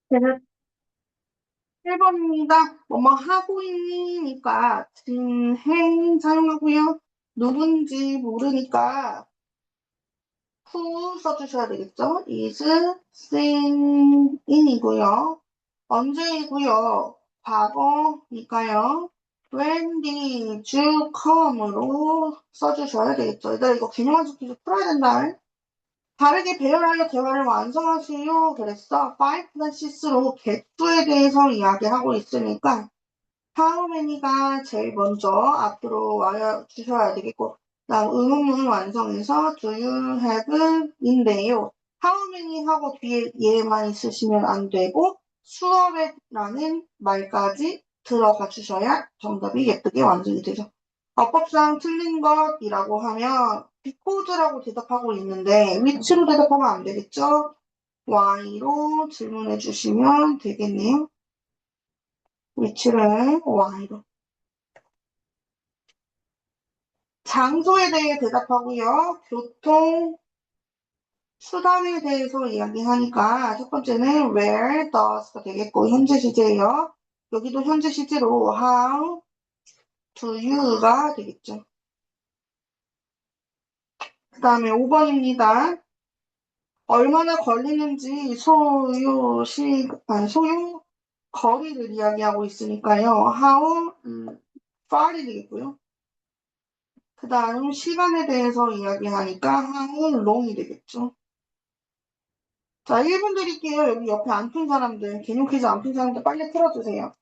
네, 1번입니다. 뭐뭐 하고 있니니까 진행 사용하고요. 누군지 모르니까 who 써주셔야 되겠죠? is sing이고요. 언제이고요. 과거니까요. when did you come로 써주셔야 되겠죠. 일단 이거 개념한 퀴즈 풀어야 된다. 다르게 배열하여 대화를 완성하시오. 그랬어. 5-6로 개수에 대해서 이야기하고 있으니까 how many가 제일 먼저 앞으로 와 주셔야 되겠고, 다음 의문문 완성해서 do you have인데요. how many 하고 뒤에 얘만 있으시면 안 되고 수업에라는 말까지 들어가 주셔야 정답이 예쁘게 완성이 되죠. 어법상 틀린 것이라고 하면 because라고 대답하고 있는데 which로 대답하면 안 되겠죠? why로 질문해 주시면 되겠네요. which를 why로. 장소에 대해 대답하고요. 교통, 수단에 대해서 이야기하니까 첫 번째는 where does가 되겠고 현재 시제예요. 여기도 현재 시제로 how do you가 되겠죠. 그 다음에 5번입니다. 얼마나 걸리는지 소요, 거리를 이야기하고 있으니까요. how far이 되겠고요. 그 다음 시간에 대해서 이야기하니까 how long이 되겠죠. 자, 1분 드릴게요. 여기 옆에 안 푼 사람들, 개념 퀴즈 안 푼 사람들 빨리 풀어주세요.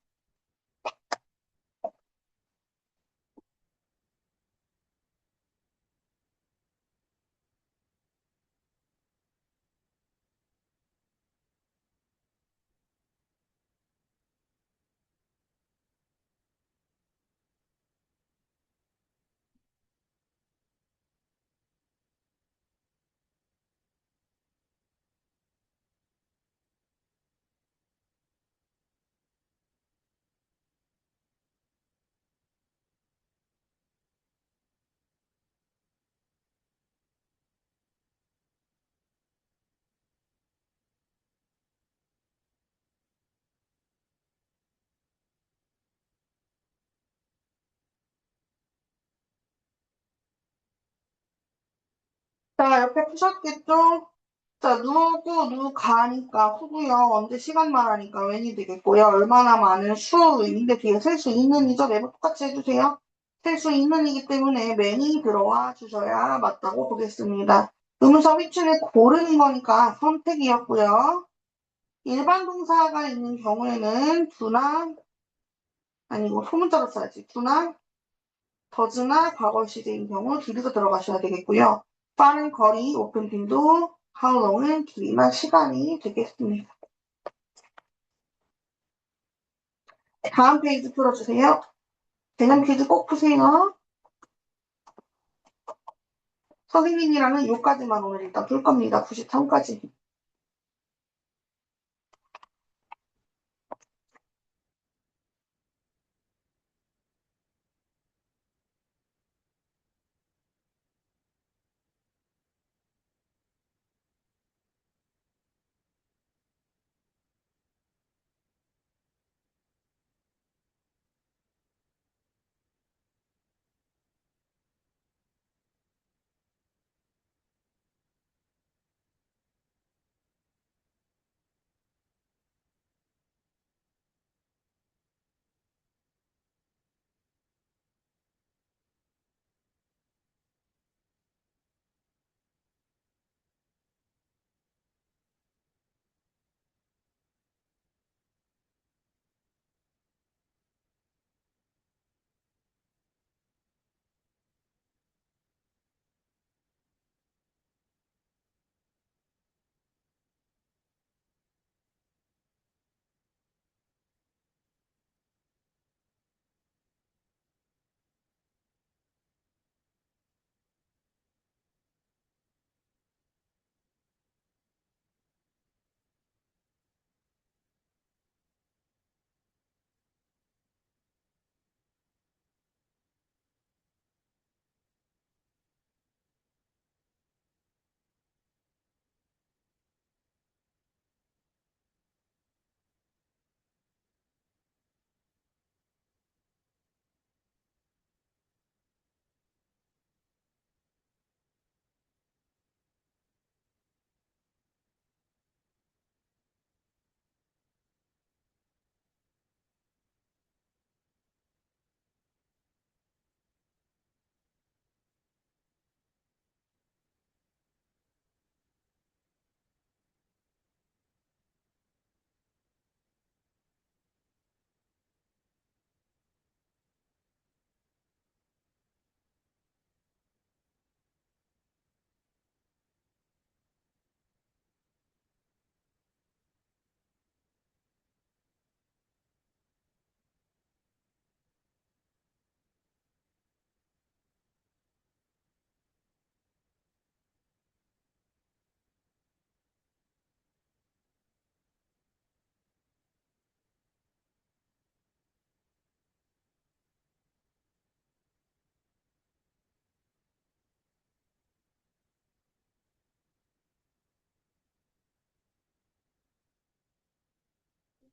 자, 옆에 푸셨겠죠? 자, 누구 가니까 후고요. 언제 시간 말하니까 when이 되겠고요. 얼마나 많은 수인데 뒤에 셀 수 있는이죠. 매번 똑같이 해주세요. 셀 수 있는이기 때문에 when이 들어와 주셔야 맞다고 보겠습니다. 음성 위치를 고르는 거니까 선택이었고요. 일반 동사가 있는 경우에는 do나 아니고 소문자로 써야지. do나 더즈나 과거 시제인 경우 둘이서 들어가셔야 되겠고요. 빠른 거리, 오픈 빈도, how long은 길이나 시간이 되겠습니다. 다음 페이지 풀어주세요. 개념 퀴즈 꼭 푸세요. 선생님이랑은 요까지만 오늘 일단 풀 겁니다. 93까지.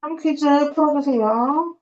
다음 퀴즈 풀어주세요.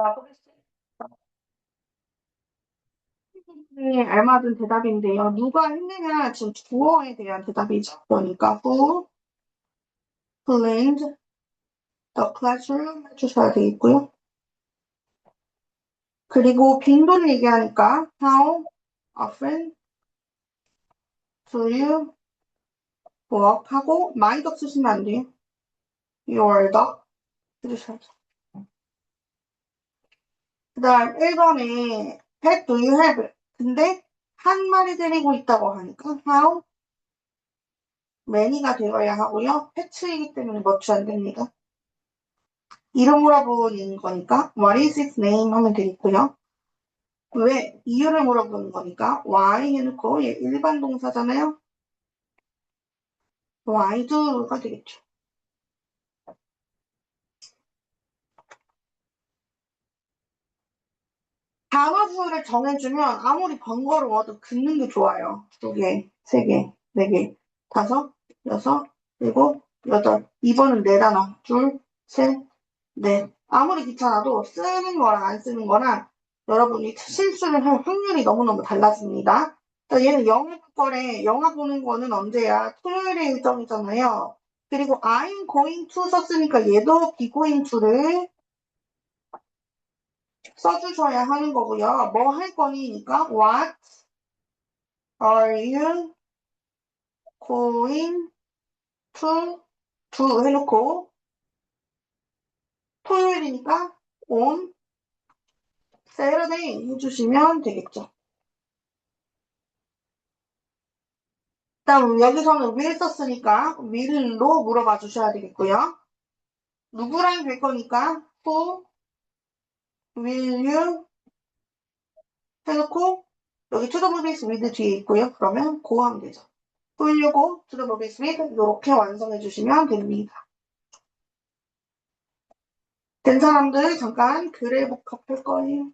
자, 보겠습니다. 네, 알맞은 대답인데요. 누가 했느냐, 지금 주어에 대한 대답이죠. 그러니까 who cleaned the classroom 해주셔야 되겠고요. 그리고 빈도를 얘기하니까 how often do you walk 하고 my dog 쓰시면 안 돼요. your dog 해주셔야죠. 그 다음 1번에 pet do you have? 근데 한 마리 데리고 있다고 하니까 how many가 되어야 하고요. pet이기 때문에 멋지 안 됩니다. 이름 물어보는 거니까 what is its name 하면 되겠고요. 왜? 이유를 물어보는 거니까 why 해놓고 얘 일반 동사잖아요. why do가 되겠죠. 단어 수를 정해주면 아무리 번거로워도 긋는 게 좋아요. 2개, 3개, 4개, 5, 6, 7, 8. 2번은 4단어. 둘, 셋, 넷. 아무리 귀찮아도 쓰는 거랑 안 쓰는 거랑 여러분이 실수를 할 확률이 너무너무 달라집니다. 얘는 영어 거래, 영화 보는 거는 언제야? 토요일에 일정이잖아요. 그리고 I'm going to 썼으니까 얘도 be going to를 써주셔야 하는 거고요. 뭐 할 거니니까 what are you going to do 해놓고 토요일이니까 on Saturday 해주시면 되겠죠. 다음 여기서는 will 썼으니까 will로 물어봐 주셔야 되겠고요. 누구랑 될 거니까 who will you 해놓고 여기 to the movies with 뒤에 있고요. 그러면 go 하면 되죠. who will you go to the movies with 이렇게 완성해 주시면 됩니다. 된 사람들 잠깐 글에 복합할 거예요.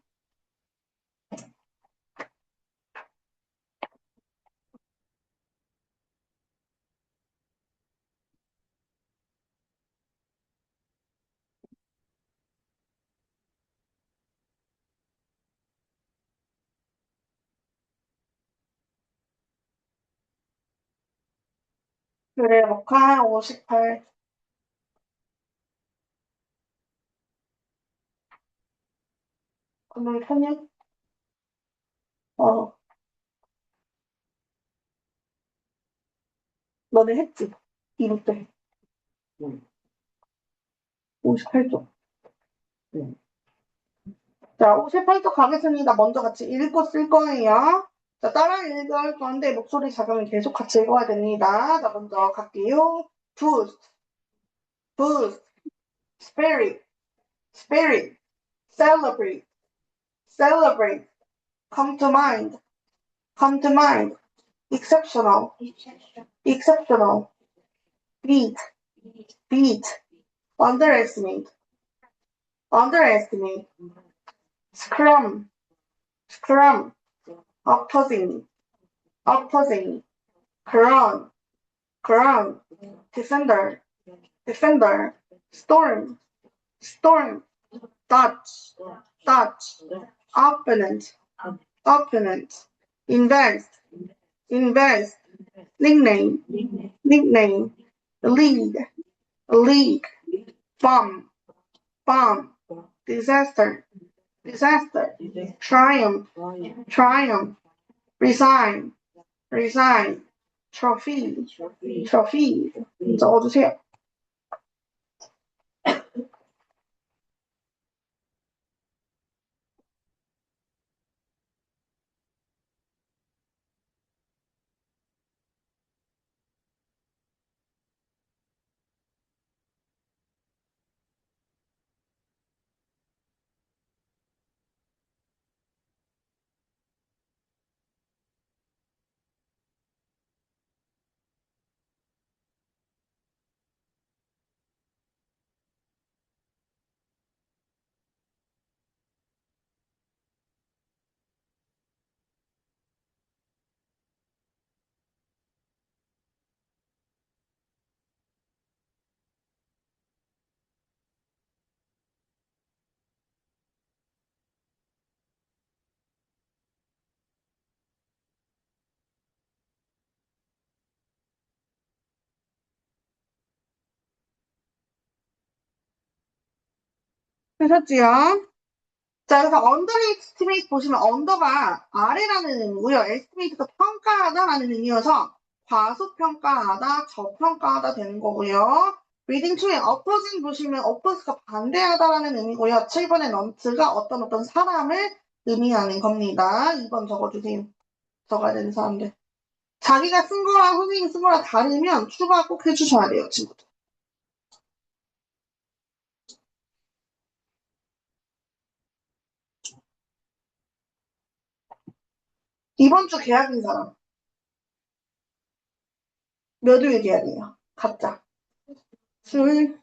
글에 복합 58. 오늘 편입? 어, 너네 했지? 이럴 때. 58쪽. 자, 58쪽 가겠습니다. 먼저 같이 읽고 쓸 거예요. 자, 따라 읽을 건데 목소리 작으면 계속 같이 읽어야 됩니다. 자, 먼저 갈게요. boost, boost, spirit, spirit, celebrate, celebrate, come to mind, come to mind, exceptional, exceptional, beat, beat, underestimate, underestimate, scrum, scrum, opposing, opposing, ground, ground, defender, defender, storm, storm, dodge, dodge, opponent, opponent, invest, invest, nickname, nickname, lead, league, bomb, bomb, disaster, disaster, triumph, triumph, resign, resign, trophy, trophy. 적어주세요. 되셨지요? 자, 그래서 underestimate 보시면 under가 아래라는 의미고요. estimate가 평가하다라는 의미여서 과소평가하다, 저평가하다 되는 거고요. reading 2에 oppose 보시면 oppose가 반대하다라는 의미고요. 7번의 not가 어떤 사람을 의미하는 겁니다. 2번 적어주세요. 적어야 되는 사람들. 자기가 쓴 거랑 선생님이 쓴 거랑 다르면 추가 꼭 해주셔야 돼요, 친구들. 이번 주 계약인 사람. 몇 요일 계약이에요? 각자. 수요일,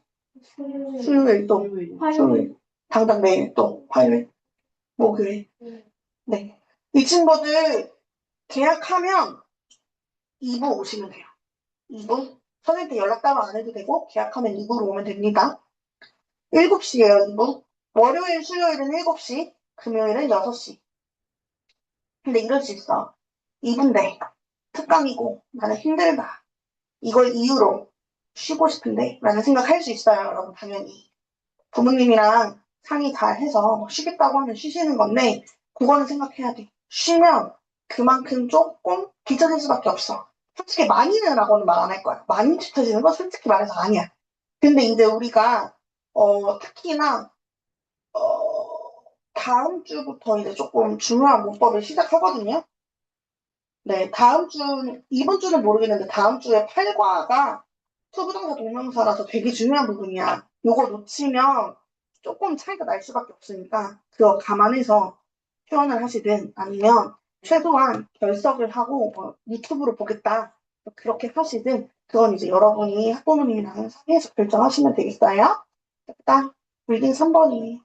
수요일 또, 수요일. 당장 내일 또, 화요일, 목요일. 네. 이 친구들 계약하면 2부 오시면 돼요. 2부. 선생님한테 연락 따로 안 해도 되고, 계약하면 2부로 오면 됩니다. 7시에요, 2부. 월요일, 수요일은 7시, 금요일은 6시. 근데 이럴 수 있어. 2부인데, 특강이고, 나는 힘들다. 이걸 이유로 쉬고 싶은데, 라는 생각할 수 있어요, 여러분, 당연히. 부모님이랑 상의 잘 해서 뭐 쉬겠다고 하면 쉬시는 건데, 그거는 생각해야 돼. 쉬면 그만큼 조금 뒤처질 수밖에 없어. 솔직히 많이는 라고는 말 안 할 거야. 많이 뒤처지는 건 솔직히 말해서 아니야. 근데 이제 우리가, 특히나, 다음 주부터 이제 조금 중요한 문법을 시작하거든요. 네, 이번 주는 모르겠는데 다음 주에 8과가 투부정사 동명사라서 되게 중요한 부분이야. 요거 놓치면 조금 차이가 날 수밖에 없으니까 그거 감안해서 표현을 하시든 아니면 최소한 결석을 하고 유튜브로 보겠다. 그렇게 하시든 그건 이제 여러분이 학부모님이랑 상의해서 결정하시면 되겠어요. 일단 리딩 3번이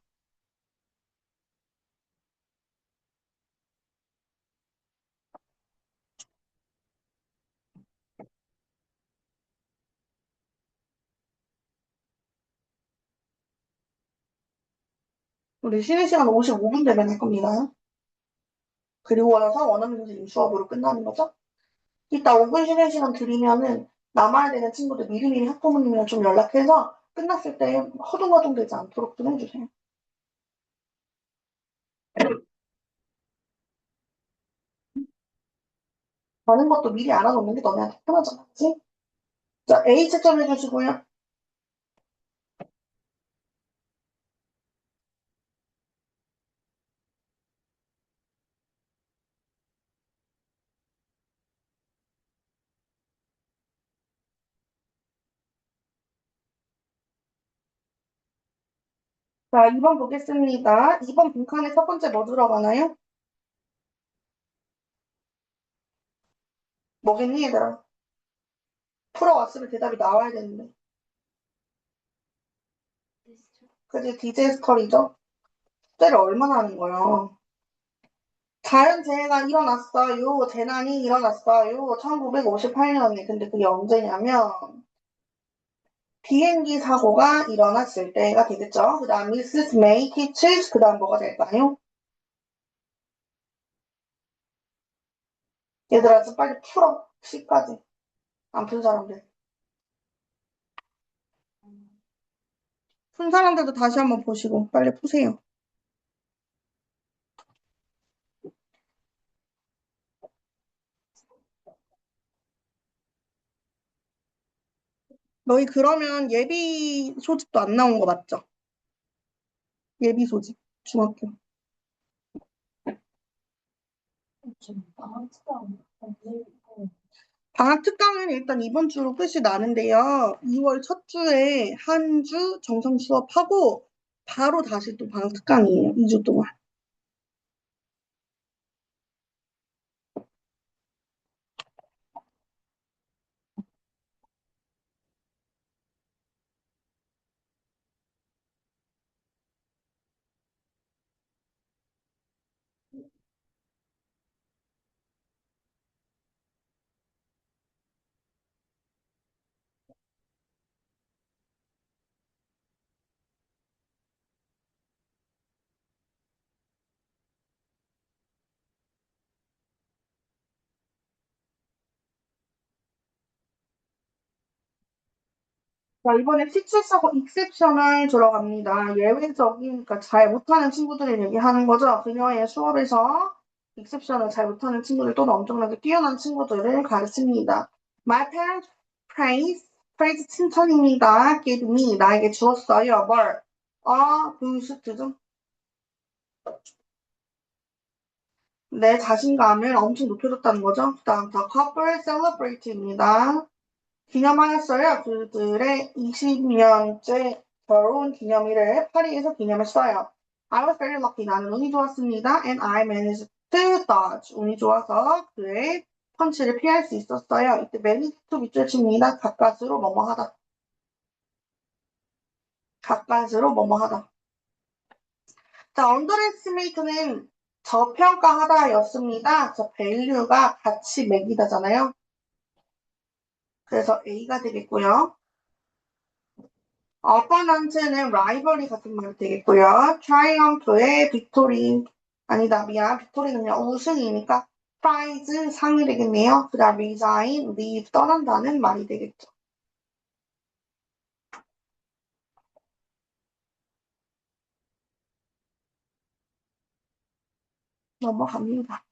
우리 쉬는 시간 55분 되면 할 겁니다. 그리고 와서 원어민 선생님 수업으로 끝나는 거죠. 이따 5분 쉬는 시간 드리면은 남아야 되는 친구들 미리미리 학부모님이랑 좀 연락해서 끝났을 때 허둥허둥 되지 않도록 좀 해주세요. 많은 것도 미리 알아놓는 게 너네한테 편하잖아, 그치? 자, A 채점 해주시고요. 자, 2번 보겠습니다. 2번 빈칸에 첫 번째 뭐 들어가나요? 뭐겠니, 얘들아? 풀어왔으면 대답이 나와야 되는데. 그지, 디제스터리죠? 숙제를 얼마나 하는 거야? 자연재해가 일어났어요. 재난이 일어났어요. 1958년에. 근데 그게 언제냐면, 비행기 사고가 일어났을 때가 되겠죠. 그 다음, Mrs. May teaches. 그 다음 뭐가 될까요? 얘들아, 좀 빨리 풀어. C까지. 안 푼 사람들. 푼 사람들도 다시 한번 보시고, 빨리 푸세요. 너희 그러면 예비 소집도 안 나온 거 맞죠? 예비 소집. 중학교. 방학 특강은 일단 이번 주로 끝이 나는데요. 2월 첫 주에 한 주 정상 수업하고 바로 다시 또 방학 특강이에요. 2주 동안. 자, 이번에 features하고 exception을 들어갑니다. 예외적인, 그러니까 잘 못하는 친구들을 얘기하는 거죠. 그녀의 수업에서 exception을 잘 못하는 친구들 또는 엄청나게 뛰어난 친구들을 가르칩니다. My parents praise 칭찬입니다. Give me, 나에게 주었어요. 뭘? 부스트죠. 내 자신감을 엄청 높여줬다는 거죠. 그 다음, the couple celebrate입니다. 기념하였어요. 그들의 20년째 결혼 기념일을 파리에서 기념했어요. I was very lucky. 나는 운이 좋았습니다. And I managed to dodge. 운이 좋아서 그의 펀치를 피할 수 있었어요. 이때 manage to 밑줄 칩니다. 가까스로 뭐뭐하다. 가까스로 뭐뭐하다. 자, underestimate는 저평가하다였습니다. 저 value가 가치 매기다잖아요. 그래서 A가 되겠고요. 어퍼넌트는 라이벌이 같은 말이 되겠고요. 트라이엄프의 빅토리, 아니다, 미안. 빅토리는 그냥 우승이니까 프라이즈 상이 되겠네요. 그 다음 resign, leave, 떠난다는 말이 되겠죠. 넘어갑니다.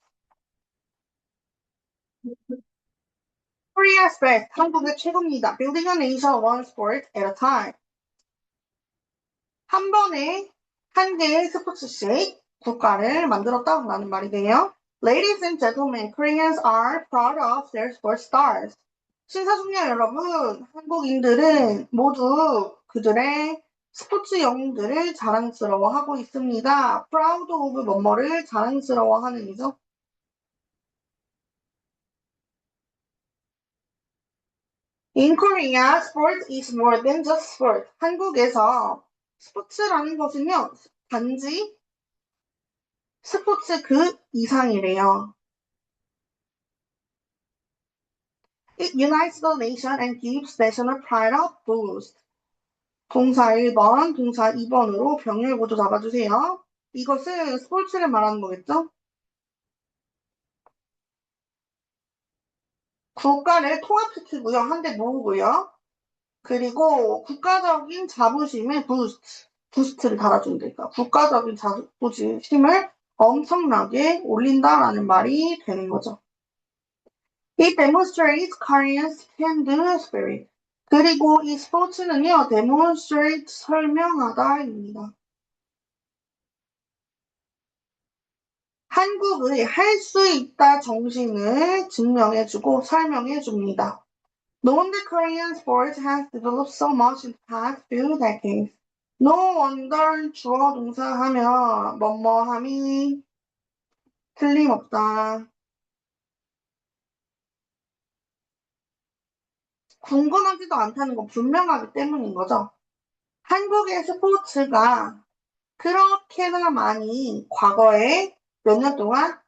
Korea's best, 한국의 최고입니다. Building a nation one sport at a time. 한 번에 한 개의 스포츠씩 국가를 만들었다라는 말이 돼요. Ladies and gentlemen, Koreans are proud of their sports stars. 신사숙녀 여러분, 한국인들은 모두 그들의 스포츠 영웅들을 자랑스러워하고 있습니다. proud of 뭐뭐를 자랑스러워하는 이죠. In Korea, sport is more than just sport. 한국에서 스포츠라는 것은요, 단지 스포츠 그 이상이래요. It unites the nation and gives national pride a boost. 동사 1번, 동사 2번으로 병렬 구조 잡아주세요. 이것은 스포츠를 말하는 거겠죠? 국가를 통합시키고요. 한데 모으고요. 그리고 국가적인 자부심을 부스트를 달아주면 되니까 국가적인 자부심을 엄청나게 올린다라는 말이 되는 거죠. It demonstrates Koreans can do spirit. 그리고 이 스포츠는요, demonstrate 설명하다입니다. 한국의 할 수 있다 정신을 증명해주고 설명해줍니다. No wonder Korean sports has developed so much in the past few decades. No wonder 주어 동사하면 뭐뭐함이 틀림없다. 궁금하지도 않다는 건 분명하기 때문인 거죠. 한국의 스포츠가 그렇게나 많이 과거에 몇 년 동안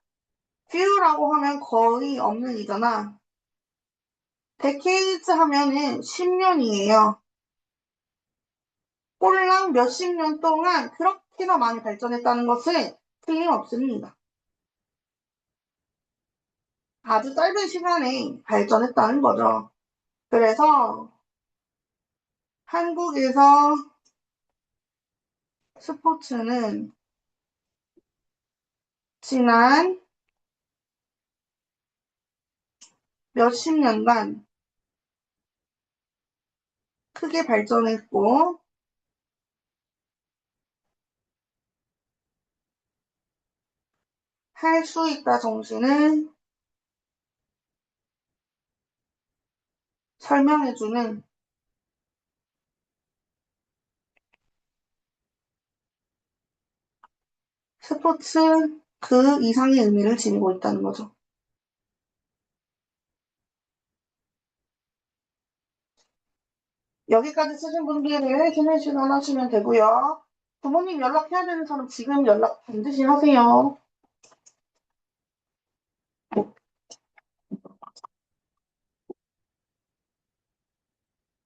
few라고 하면 거의 없는 이잖아. decades 하면은 10년이에요. 꼴랑 몇십 년 동안 그렇게나 많이 발전했다는 것은 틀림없습니다. 아주 짧은 시간에 발전했다는 거죠. 그래서 한국에서 스포츠는 지난 몇십 년간 크게 발전했고 할 수 있다 정신을 설명해주는 스포츠 그 이상의 의미를 지니고 있다는 거죠. 여기까지 쓰신 분들을 휴면 시간 하시면 되고요. 부모님 연락해야 되는 사람 지금 연락 반드시 하세요.